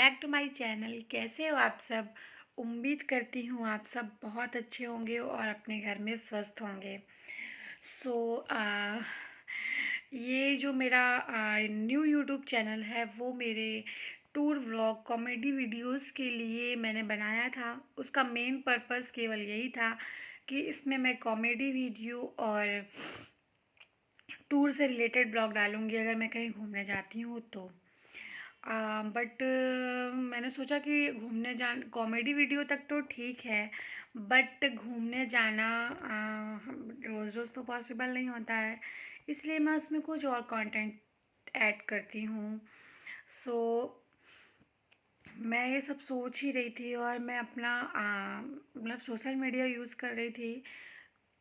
Back to my channel. कैसे हो आप सब? उम्मीद करती हूँ आप सब बहुत अच्छे होंगे और अपने घर में स्वस्थ होंगे। सो ये जो मेरा न्यू यूट्यूब चैनल है वो मेरे टूर व्लॉग कॉमेडी वीडियोस के लिए मैंने बनाया था। उसका मेन पर्पस केवल यही था कि इसमें मैं कॉमेडी वीडियो और टूर से रिलेटेड ब्लॉग डालूँगी अगर मैं कहीं घूमने जाती हूँ तो। बट मैंने सोचा कि घूमने जान कॉमेडी वीडियो तक तो ठीक है, बट घूमने जाना रोज़ रोज़ तो पॉसिबल नहीं होता है, इसलिए मैं उसमें कुछ और कंटेंट ऐड करती हूँ। सो मैं ये सब सोच ही रही थी और मैं अपना मतलब सोशल मीडिया यूज़ कर रही थी,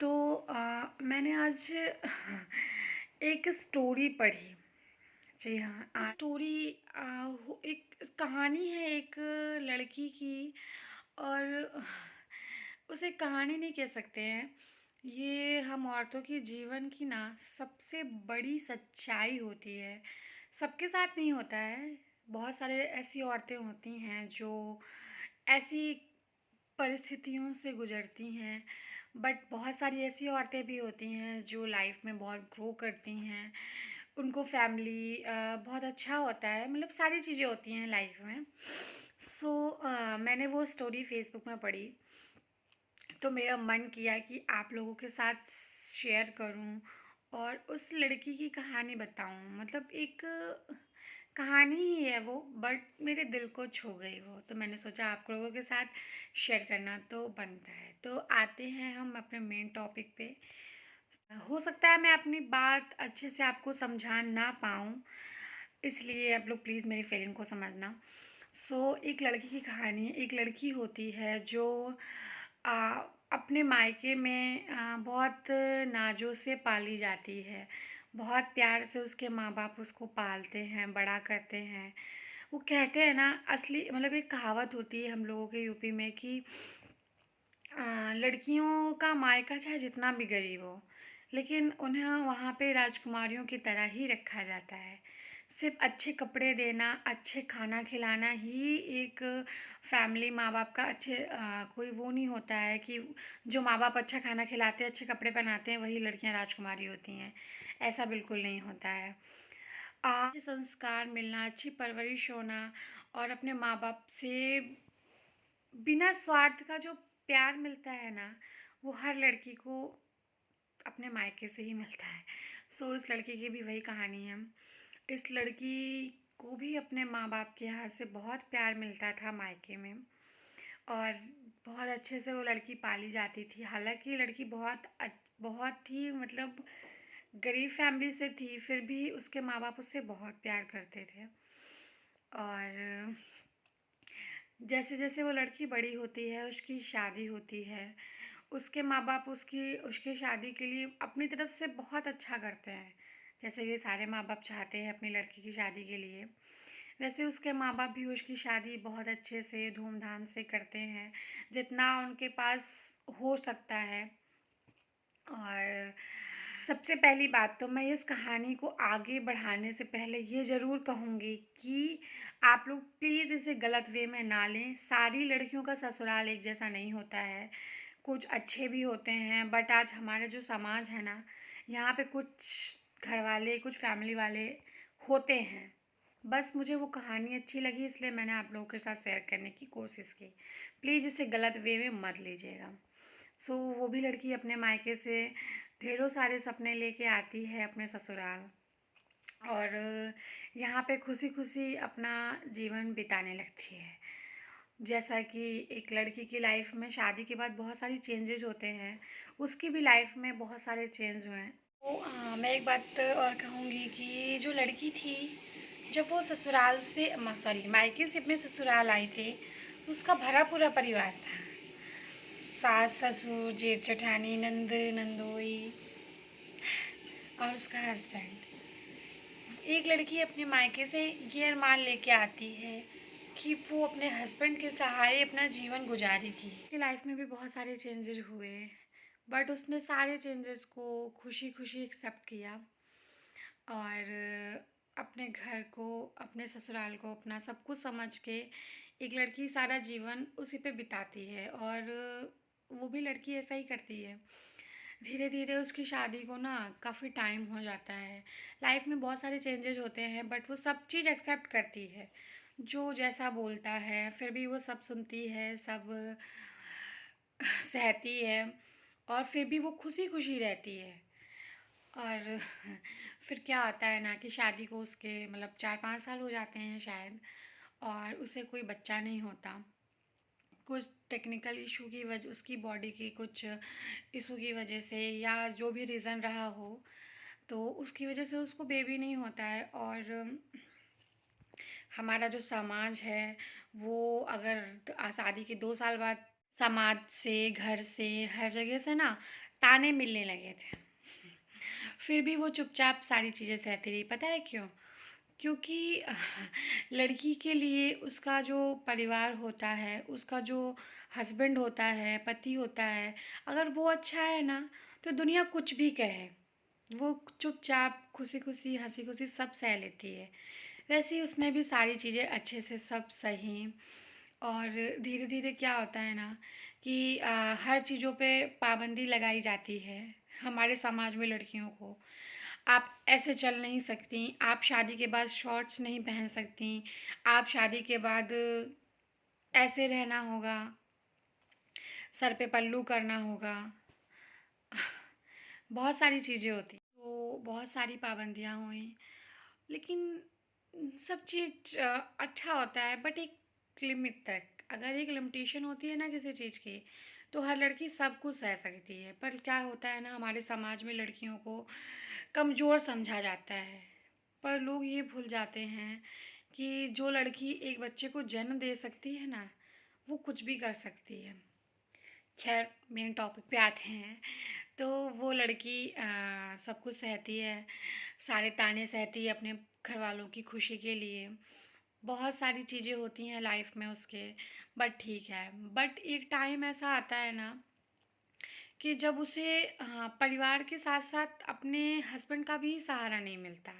तो मैंने आज एक स्टोरी पढ़ी। जी हाँ, स्टोरी एक कहानी है एक लड़की की। और उसे कहानी नहीं कह सकते हैं, ये हम औरतों की जीवन की ना सबसे बड़ी सच्चाई होती है। सबके साथ नहीं होता है, बहुत सारे ऐसी औरतें होती हैं जो ऐसी परिस्थितियों से गुजरती हैं, बट बहुत सारी ऐसी औरतें भी होती हैं जो लाइफ में बहुत ग्रो करती हैं। उनको फैमिली बहुत अच्छा होता है, मतलब सारी चीज़ें होती हैं लाइफ में। सो मैंने वो स्टोरी फेसबुक में पढ़ी, तो मेरा मन किया कि आप लोगों के साथ शेयर करूं और उस लड़की की कहानी बताऊं। मतलब एक कहानी ही है वो, बट मेरे दिल को छू गई वो, तो मैंने सोचा आप लोगों के साथ शेयर करना तो बनता है। तो आते हैं हम अपने मेन टॉपिक पे। हो सकता है मैं अपनी बात अच्छे से आपको समझा ना पाऊँ, इसलिए आप लोग प्लीज़ मेरी फीलिंग को समझना। एक लड़की की कहानी है। एक लड़की होती है जो आ, अपने मायके में बहुत नाजों से पाली जाती है। बहुत प्यार से उसके माँ बाप उसको पालते हैं, बड़ा करते हैं। वो कहते हैं ना, असली मतलब एक कहावत होती है हम लोगों के यूपी में कि लड़कियों का मायका चाहे जितना भी गरीब हो, लेकिन उन्हें वहाँ पे राजकुमारियों की तरह ही रखा जाता है। सिर्फ अच्छे कपड़े देना, अच्छे खाना खिलाना ही एक फैमिली माँ बाप का अच्छे कोई वो नहीं होता है कि जो माँ बाप अच्छा खाना खिलाते हैं, अच्छे कपड़े पहनाते हैं, वही लड़कियाँ राजकुमारी होती हैं। ऐसा बिल्कुल नहीं होता है। अच्छे संस्कार मिलना, अच्छी परवरिश होना और अपने माँ बाप से बिना स्वार्थ का जो प्यार मिलता है ना, वो हर लड़की को अपने मायके से ही मिलता है। इस लड़की की भी वही कहानी है। इस लड़की को भी अपने माँ बाप के यहाँ से बहुत प्यार मिलता था मायके में, और बहुत अच्छे से वो लड़की पाली जाती थी। हालांकि लड़की बहुत ही मतलब गरीब फैमिली से थी, फिर भी उसके माँ बाप उससे बहुत प्यार करते थे। और जैसे जैसे वो लड़की बड़ी होती है, उसकी शादी होती है, उसके माँ बाप उसकी उसकी शादी के लिए अपनी तरफ से बहुत अच्छा करते हैं। जैसे ये सारे माँ बाप चाहते हैं अपनी लड़की की शादी के लिए, वैसे उसके माँ बाप भी उसकी शादी बहुत अच्छे से धूमधाम से करते हैं, जितना उनके पास हो सकता है। और सबसे पहली बात तो मैं इस कहानी को आगे बढ़ाने से पहले ये ज़रूर कहूँगी कि आप लोग प्लीज़ इसे गलत वे में ना लें। सारी लड़कियों का ससुराल एक जैसा नहीं होता है, कुछ अच्छे भी होते हैं, बट आज हमारे जो समाज है ना, यहाँ पे कुछ घर वाले, कुछ फैमिली वाले होते हैं। बस मुझे वो कहानी अच्छी लगी, इसलिए मैंने आप लोगों के साथ शेयर करने की कोशिश की। प्लीज़ इसे गलत वे में मत लीजिएगा। वो भी लड़की अपने मायके से ढेरों सारे सपने लेके आती है अपने ससुराल, और यहाँ पे खुशी खुशी अपना जीवन बिताने लगती है। जैसा कि एक लड़की की लाइफ में शादी के बाद बहुत सारी चेंजेस होते हैं, उसकी भी लाइफ में बहुत सारे चेंज हुए हैं। मैं एक बात और कहूँगी कि जो लड़की थी, जब वो ससुराल से सॉरी मायके से अपने ससुराल आई थी, उसका भरा पूरा परिवार था। सास ससुर, जेठ जेठानी, नंद नंदोई और उसका हस्बैंड। एक लड़की अपने मायके से ये अरमान लेके आती है कि वो अपने हस्बैंड के सहारे अपना जीवन गुजारेगी। उसकी लाइफ में भी बहुत सारे चेंजेस हुए, बट उसने सारे चेंजेस को खुशी खुशी एक्सेप्ट किया। और अपने घर को, अपने ससुराल को अपना सब कुछ समझ के एक लड़की सारा जीवन उसी पे बिताती है, और वो भी लड़की ऐसा ही करती है। धीरे धीरे उसकी शादी को ना काफ़ी टाइम हो जाता है। लाइफ में बहुत सारे चेंजेस होते हैं, बट वो सब चीज़ एक्सेप्ट करती है। जो जैसा बोलता है फिर भी वो सब सुनती है, सब सहती है, और फिर भी वो खुशी खुशी रहती है। और फिर क्या होता है ना कि शादी को उसके मतलब 4-5 साल हो जाते हैं शायद, और उसे कोई बच्चा नहीं होता। कुछ टेक्निकल इशू की वजह, उसकी बॉडी की कुछ इशू की वजह से, या जो भी रीज़न रहा हो, तो उसकी वजह से उसको बेबी नहीं होता है। और हमारा जो समाज है वो, अगर शादी के 2 साल बाद समाज से, घर से, हर जगह से ना ताने मिलने लगे थे। फिर भी वो चुपचाप सारी चीज़ें सहती रही। पता है क्यों? क्योंकि लड़की के लिए उसका जो परिवार होता है, उसका जो हस्बैंड होता है, पति होता है, अगर वो अच्छा है ना, तो दुनिया कुछ भी कहे, वो चुपचाप खुशी खुशी हंसी खुशी सब सह लेती है। वैसे ही उसने भी सारी चीज़ें अच्छे से सब सही। और धीरे धीरे क्या होता है ना कि हर चीज़ों पे पाबंदी लगाई जाती है हमारे समाज में लड़कियों को। आप ऐसे चल नहीं सकती, आप शादी के बाद शॉर्ट्स नहीं पहन सकती, आप शादी के बाद ऐसे रहना होगा, सर पे पल्लू करना होगा। बहुत सारी चीज़ें होती, तो बहुत सारी पाबंदियाँ हुई। लेकिन सब चीज़ अच्छा होता है, बट एक लिमिट तक। अगर एक लिमिटेशन होती है ना किसी चीज़ की, तो हर लड़की सब कुछ सह सकती है। पर क्या होता है ना, हमारे समाज में लड़कियों को कमज़ोर समझा जाता है। पर लोग ये भूल जाते हैं कि जो लड़की एक बच्चे को जन्म दे सकती है ना, वो कुछ भी कर सकती है। खैर, मेन टॉपिक पे आते हैं। तो वो लड़की सब कुछ सहती है, सारे ताने सहती है अपने घर वालों की खुशी के लिए। बहुत सारी चीज़ें होती हैं लाइफ में उसके, बट ठीक है। बट एक टाइम ऐसा आता है ना कि जब उसे परिवार के साथ साथ अपने हस्बैंड का भी सहारा नहीं मिलता,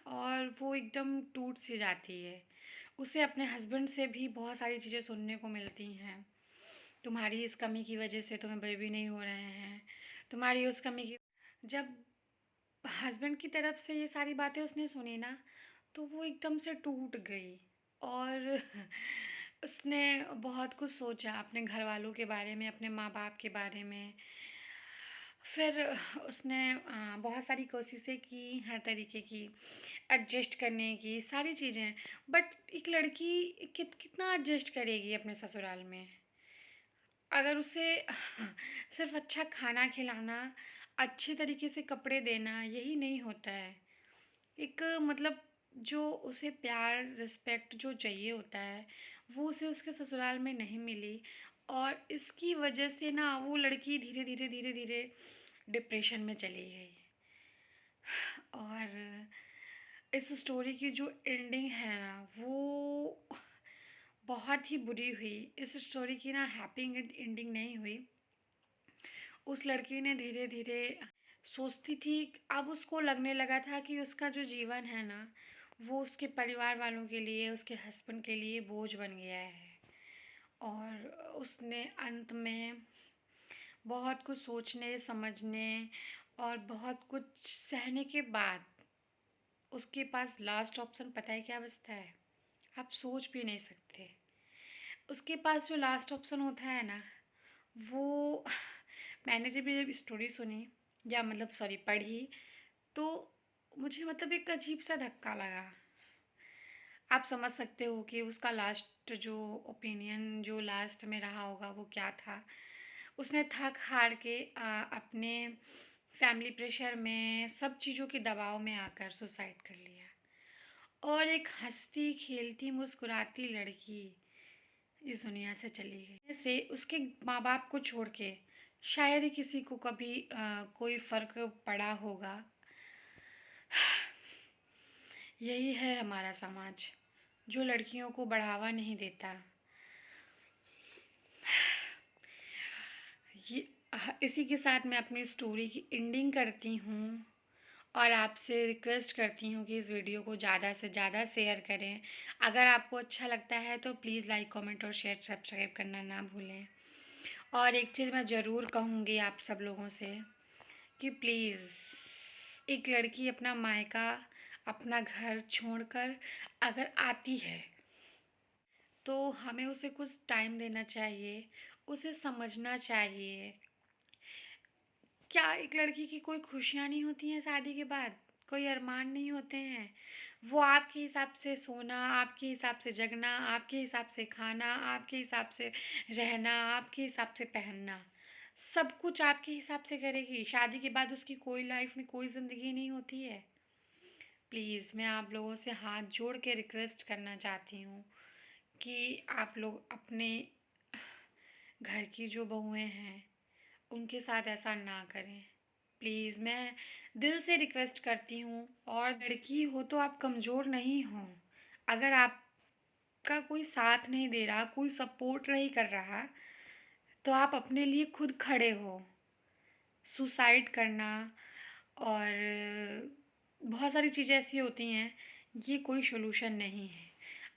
और वो एकदम टूट सी जाती है। उसे अपने हस्बैंड से भी बहुत सारी चीज़ें सुनने को मिलती हैं। तुम्हारी इस कमी की वजह से तुम्हें बेबी नहीं हो रहे हैं, तुम्हारी उस कमी की। जब हस्बैंड की तरफ से ये सारी बातें उसने सुनी ना, तो वो एकदम से टूट गई। और उसने बहुत कुछ सोचा अपने घर वालों के बारे में, अपने माँ बाप के बारे में। फिर उसने बहुत सारी कोशिशें की, हर तरीके की एडजस्ट करने की सारी चीज़ें। बट एक लड़की कितना एडजस्ट करेगी अपने ससुराल में? अगर उसे सिर्फ अच्छा खाना खिलाना, अच्छे तरीके से कपड़े देना यही नहीं होता है, एक मतलब जो उसे प्यार रिस्पेक्ट जो चाहिए होता है, वो उसे उसके ससुराल में नहीं मिली। और इसकी वजह से ना वो लड़की धीरे धीरे धीरे धीरे डिप्रेशन में चली गई। और इस स्टोरी की जो एंडिंग है ना, वो बहुत ही बुरी हुई। इस स्टोरी की ना हैप्पी एंडिंग नहीं हुई। उस लड़की ने धीरे धीरे सोचती थी, अब उसको लगने लगा था कि उसका जो जीवन है ना, वो उसके परिवार वालों के लिए, उसके हस्बैंड के लिए बोझ बन गया है। और उसने अंत में बहुत कुछ सोचने समझने और बहुत कुछ सहने के बाद उसके पास लास्ट ऑप्शन पता है क्या बचता है? आप सोच भी नहीं सकते। उसके पास जो लास्ट ऑप्शन होता है ना, वो मैंने जब ये स्टोरी सुनी, या मतलब सॉरी पढ़ी, तो मुझे मतलब एक अजीब सा धक्का लगा। आप समझ सकते हो कि उसका लास्ट जो ओपिनियन जो लास्ट में रहा होगा वो क्या था। उसने थक हार के अपने फैमिली प्रेशर में, सब चीज़ों के दबाव में आकर सुसाइड कर लिया। और एक हंसती खेलती मुस्कुराती लड़की इस दुनिया से चली गई। जैसे उसके माँ बाप को छोड़ के शायद ही किसी को कभी कोई फ़र्क पड़ा होगा। यही है हमारा समाज, जो लड़कियों को बढ़ावा नहीं देता। ये इसी के साथ मैं अपनी स्टोरी की एंडिंग करती हूँ। और आपसे रिक्वेस्ट करती हूँ कि इस वीडियो को ज़्यादा से ज़्यादा शेयर करें। अगर आपको अच्छा लगता है तो प्लीज़ लाइक, कमेंट और शेयर, सब्सक्राइब करना ना भूलें। और एक चीज़ मैं ज़रूर कहूँगी आप सब लोगों से कि प्लीज़, एक लड़की अपना मायका, अपना घर छोड़कर अगर आती है तो हमें उसे कुछ टाइम देना चाहिए, उसे समझना चाहिए। क्या एक लड़की की कोई खुशियाँ नहीं होती हैं शादी के बाद? कोई अरमान नहीं होते हैं? वो आपके हिसाब से सोना, आपके हिसाब से जगना, आपके हिसाब से खाना, आपके हिसाब से रहना, आपके हिसाब से पहनना, सब कुछ आपके हिसाब से करेगी। शादी के बाद उसकी कोई लाइफ में कोई ज़िंदगी नहीं होती है। प्लीज़, मैं आप लोगों से हाथ जोड़ के रिक्वेस्ट करना चाहती हूँ कि आप लोग अपने घर की जो बहुएँ हैं उनके साथ ऐसा ना करें। प्लीज़, मैं दिल से रिक्वेस्ट करती हूँ। और लड़की हो तो आप कमज़ोर नहीं हो। अगर आपका कोई साथ नहीं दे रहा, कोई सपोर्ट नहीं कर रहा, तो आप अपने लिए खुद खड़े हो। सुसाइड करना और बहुत सारी चीज़ें ऐसी होती हैं, ये कोई सॉल्यूशन नहीं है।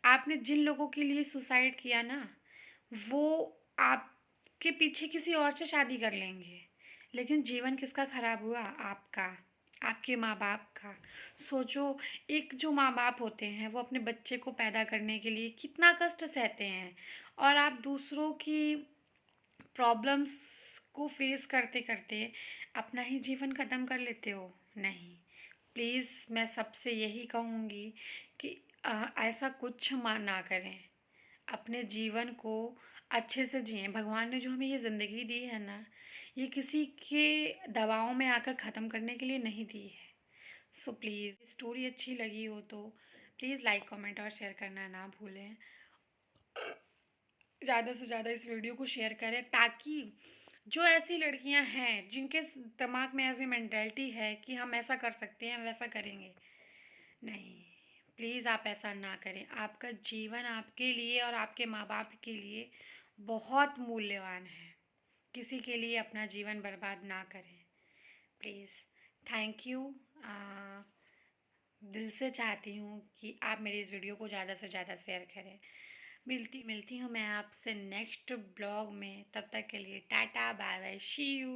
आपने जिन लोगों के लिए सुसाइड किया ना, वो आपके पीछे किसी और से शादी कर लेंगे, लेकिन जीवन किसका खराब हुआ? आपका, आपके माँ-बाप का। सोचो, एक जो माँ-बाप होते हैं वो अपने बच्चे को पैदा करने के लिए कितना कष्ट सहते हैं, और आप दूसरों की प्रॉब्लम्स को फेस करते-करते अपना ही जीवन ख़त्म कर लेते हो। नहीं, प्लीज़, मैं सबसे यही कहूँगी कि ऐसा कुछ ना करें। अपने जीवन को अच्छे से जिएँ। भगवान ने जो हमें ये ज़िंदगी दी है ना, ये किसी के दबाव में आकर ख़त्म करने के लिए नहीं दी है। सो प्लीज़, स्टोरी अच्छी लगी हो तो प्लीज़ लाइक, कमेंट और शेयर करना ना भूलें। ज़्यादा से ज़्यादा इस वीडियो को शेयर करें, ताकि जो ऐसी लड़कियां हैं जिनके दिमाग में ऐसी मेंटालिटी है कि हम ऐसा कर सकते हैं, वैसा करेंगे, नहीं, प्लीज़ आप ऐसा ना करें। आपका जीवन आपके लिए और आपके माँ बाप के लिए बहुत मूल्यवान है। किसी के लिए अपना जीवन बर्बाद ना करें, प्लीज़। Thank you. दिल से चाहती हूँ कि आप मेरी इस वीडियो को ज़्यादा से ज़्यादा शेयर करें। मिलती मिलती हूँ मैं आपसे नेक्स्ट ब्लॉग में। तब तक के लिए tata, bye bye, see you.